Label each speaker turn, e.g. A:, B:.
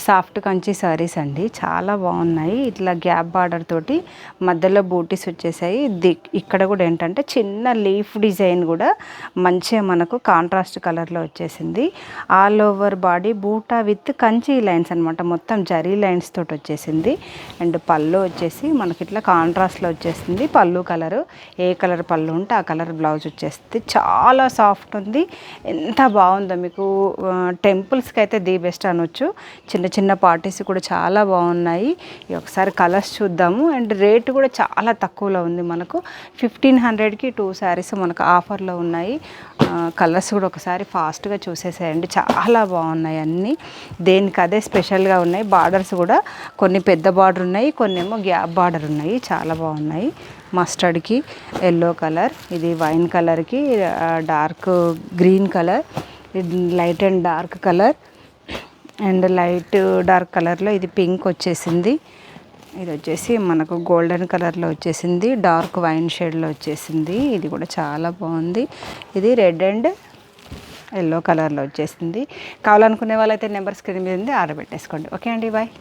A: Soft Kanchi saris అండి, చాలా బాగున్నాయి. ఇట్లా గ్యాప్ బార్డర్ తోటి మధ్యలో బూటీస్ వచ్చేసాయి. ఇక్కడ కూడా ఏంటంటే చిన్న లీఫ్ డిజైన్ కూడా మంచిగా మనకు కాంట్రాస్ట్ కలర్లో వచ్చేసింది. ఆల్ ఓవర్ బాడీ బూటా విత్ కంచి లైన్స్ అనమాట, మొత్తం జరీ లైన్స్ తోటి వచ్చేసింది. అండ్ పళ్ళు వచ్చేసి మనకి ఇట్లా కాంట్రాస్ట్లో వచ్చేసింది. పళ్ళు కలరు ఏ కలర్ పళ్ళు ఉంటే ఆ కలర్ బ్లౌజ్ వచ్చేస్తుంది. చాలా సాఫ్ట్ ఉంది, ఎంత బాగుందో. మీకు టెంపుల్స్కి అయితే ది బెస్ట్ అనొచ్చు. చిన్న చిన్న పార్టీస్ కూడా చాలా బాగున్నాయి. ఒకసారి కలర్స్ చూద్దాము. అండ్ రేట్ కూడా చాలా తక్కువలో ఉంది. మనకు 1500కి 2 శారీస్ మనకు ఆఫర్లో ఉన్నాయి. కలర్స్ కూడా ఒకసారి ఫాస్ట్గా చూసేసేయండి, చాలా బాగున్నాయి అన్నీ. దేనికి అదే స్పెషల్గా ఉన్నాయి. బార్డర్స్ కూడా కొన్ని పెద్ద బార్డర్ ఉన్నాయి, కొన్ని ఏమో గ్యాప్ బార్డర్ ఉన్నాయి. చాలా బాగున్నాయి. మస్టర్డ్కి ఎల్లో కలర్, ఇది వైన్ కలర్కి dark green colour, light and dark colour, and light dark కలర్లో ఇది పింక్ వచ్చేసింది. ఇది వచ్చేసి మనకు గోల్డెన్ కలర్లో వచ్చేసింది, డార్క్ వైన్ షేడ్లో వచ్చేసింది. ఇది కూడా చాలా బాగుంది. ఇది రెడ్ అండ్ ఎల్లో కలర్లో వచ్చేసింది. కావాలనుకునే వాళ్ళైతే నెంబర్ స్క్రీన్ మీద ఉంది, ఆర్డర్ పెట్టేసుకోండి. ఓకే అండి, బాయ్.